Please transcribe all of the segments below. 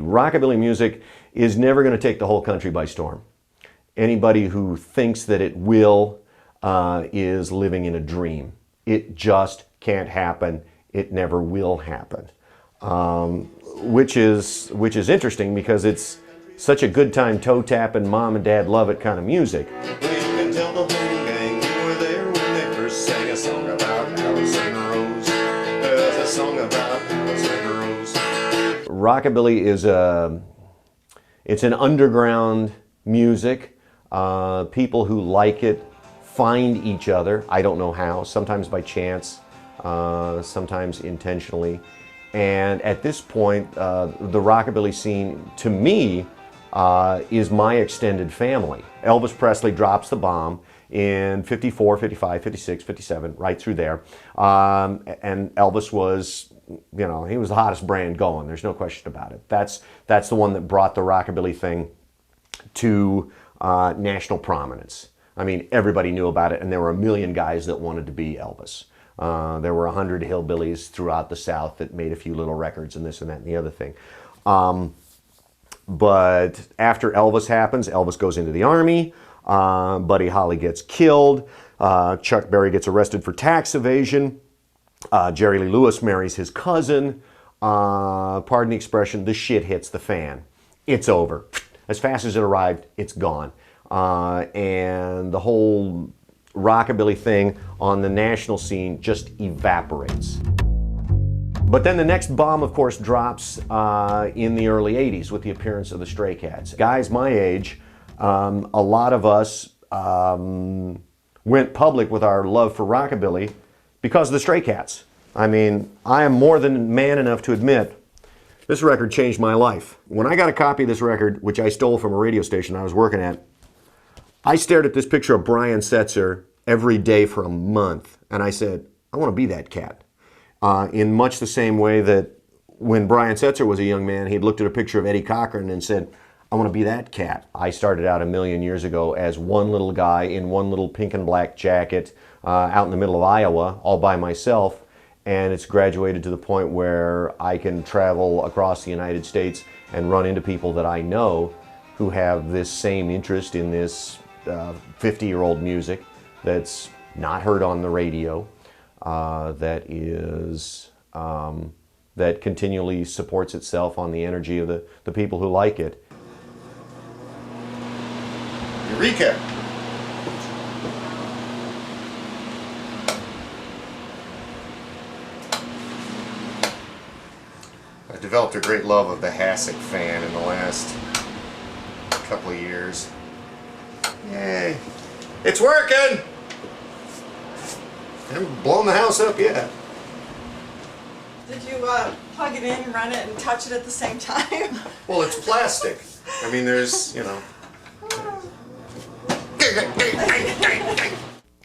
Rockabilly music is never going to take the whole country by storm. Anybody who thinks that it will is living in a dream. It just can't happen. It never will happen. Which is interesting because it's such a good time toe tapping, mom and dad love it kind of music. Rockabilly is it's an underground music. People who like it find each other. I don't know how, sometimes by chance, sometimes intentionally. And at this point, the rockabilly scene, to me, is my extended family. Elvis Presley drops the bomb in 54, 55, 56, 57, right through there. And Elvis was, you know, he was the hottest brand going. There's no question about it. That's the one that brought the rockabilly thing to national prominence. I mean, everybody knew about it, and there were a million guys that wanted to be Elvis. There were 100 hillbillies throughout the South that made a few little records and this and that and the other thing. But after Elvis happens, Elvis goes into the Army. Buddy Holly gets killed. Chuck Berry gets arrested for tax evasion. Jerry Lee Lewis marries his cousin. Pardon the expression, the shit hits the fan. It's over. As fast as it arrived, it's gone. And the whole rockabilly thing on the national scene just evaporates. But then the next bomb, of course, drops in the early 80s with the appearance of the Stray Cats. Guys my age, a lot of us went public with our love for rockabilly because of the Stray Cats. I mean, I am more than man enough to admit this record changed my life. When I got a copy of this record, which I stole from a radio station I was working at, I stared at this picture of Brian Setzer every day for a month, and I said, I want to be that cat. In much the same way that when Brian Setzer was a young man, he'd looked at a picture of Eddie Cochran and said, I want to be that cat. I started out a million years ago as one little guy in one little pink and black jacket out in the middle of Iowa, all by myself, and it's graduated to the point where I can travel across the United States and run into people that I know who have this same interest in this 50-year-old music that's not heard on the radio, that continually supports itself on the energy of the people who like it. Eureka! I've developed a great love of the Hasek fan in the last couple of years. Yay! It's working! I haven't blown the house up yet. Did you plug it in, run it, and touch it at the same time? Well, it's plastic. I mean, there's, you know.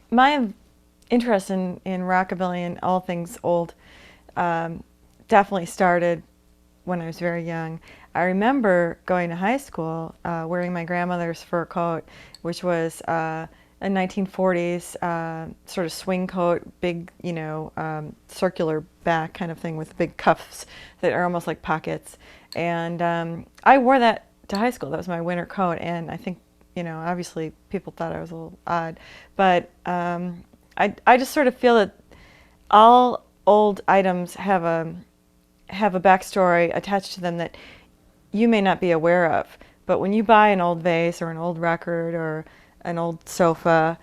My interest in rockabilly and all things old definitely started when I was very young. I remember going to high school wearing my grandmother's fur coat, which was a 1940s sort of swing coat, big, you know, circular back kind of thing with big cuffs that are almost like pockets. And I wore that to high school. That was my winter coat, and I think, you know, obviously people thought I was a little odd, but I just sort of feel that all old items have a backstory attached to them that you may not be aware of. But when you buy an old vase or an old record or an old sofa,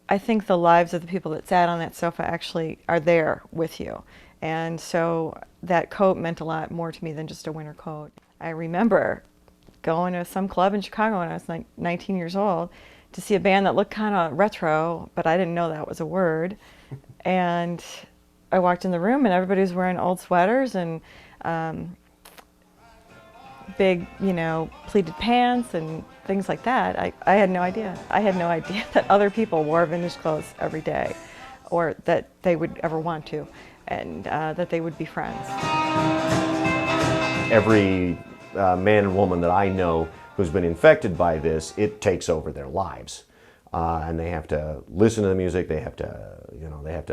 I think the lives of the people that sat on that sofa actually are there with you. And so that coat meant a lot more to me than just a winter coat. I remember going to some club in Chicago when I was like 19 years old to see a band that looked kind of retro, but I didn't know that was a word. And I walked in the room and everybody was wearing old sweaters and big, you know, pleated pants and things like that. I had no idea. I had no idea that other people wore vintage clothes every day, or that they would ever want to, and that they would be friends. Every man and woman that I know who's been infected by this, it takes over their lives. And they have to listen to the music, they have to, you know, they have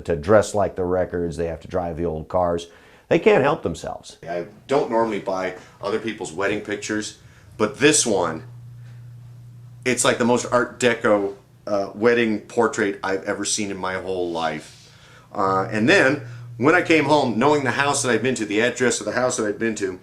to dress like the records, they have to drive the old cars. They can't help themselves. I don't normally buy other people's wedding pictures, but this one, it's like the most Art Deco wedding portrait I've ever seen in my whole life. And then, when I came home, knowing the house that I'd been to, the address of the house that I'd been to,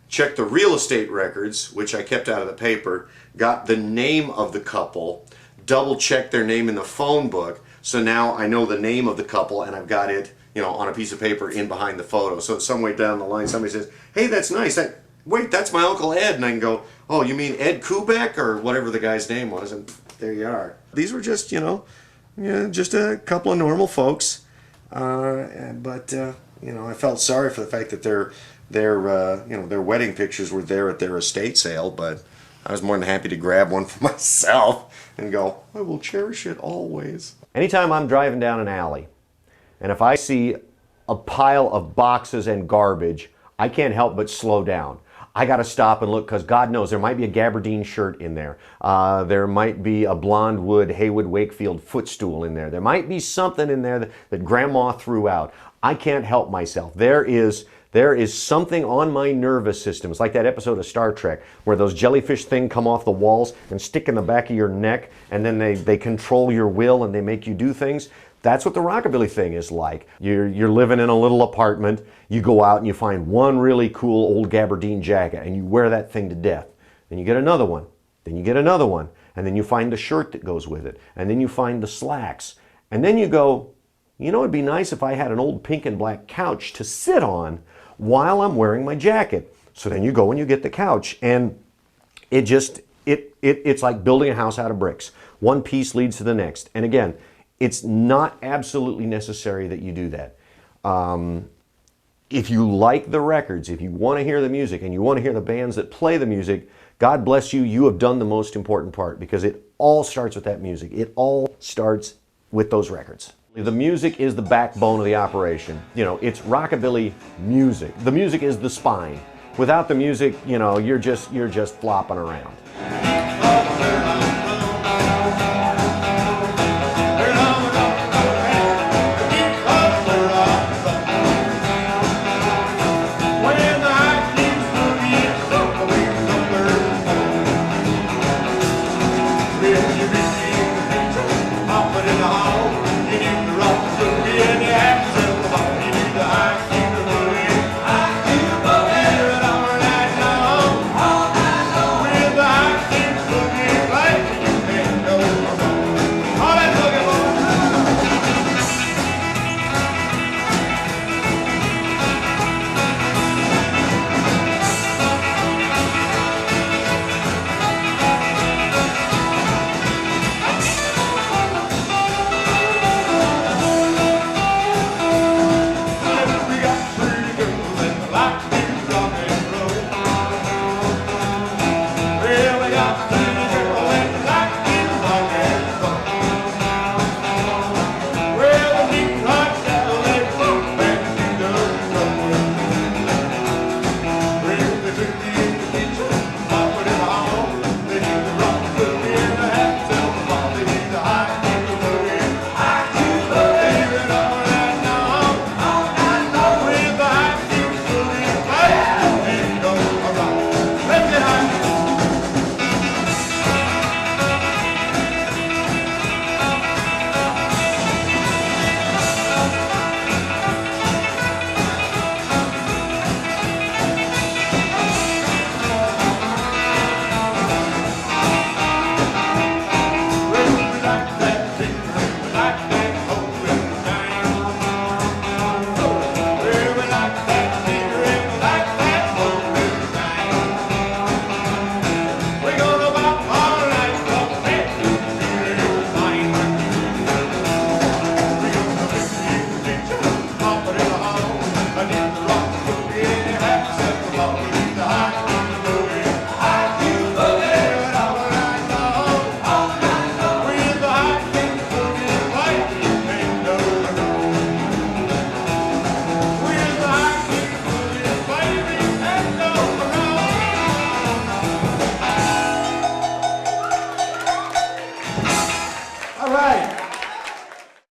checked the real estate records, which I kept out of the paper, got the name of the couple, double-checked their name in the phone book, so now I know the name of the couple, and I've got it, you know, on a piece of paper in behind the photo. So some way down the line, somebody says, "Hey, that's nice. Wait, that's my Uncle Ed." And I can go, "Oh, you mean Ed Kubek?" or whatever the guy's name was, and there you are. These were just, you know, just a couple of normal folks. But you know, I felt sorry for the fact that their wedding pictures were there at their estate sale, but I was more than happy to grab one for myself and go, "I will cherish it always." Anytime I'm driving down an alley, and if I see a pile of boxes and garbage, I can't help but slow down. I got to stop and look, because God knows there might be a gabardine shirt in there. There might be a blonde wood Haywood Wakefield footstool in there. There might be something in there that Grandma threw out. I can't help myself. There is something on my nervous system. It's like that episode of Star Trek where those jellyfish things come off the walls and stick in the back of your neck, and then they control your will and they make you do things. That's what the Rockabilly thing is like. You're living in a little apartment, you go out and you find one really cool old gabardine jacket and you wear that thing to death. Then you get another one, then you get another one, and then you find the shirt that goes with it, and then you find the slacks. And then you go, you know, it'd be nice if I had an old pink and black couch to sit on while I'm wearing my jacket. So then you go and you get the couch, and it's like building a house out of bricks. One piece leads to the next. And again, it's not absolutely necessary that you do that. If you like the records, if you want to hear the music, and you want to hear the bands that play the music, God bless you, you have done the most important part, because it all starts with that music. It all starts with those records. The music is the backbone of the operation. You know, it's rockabilly music. The music is the spine. Without the music, you know, you're just flopping around. We got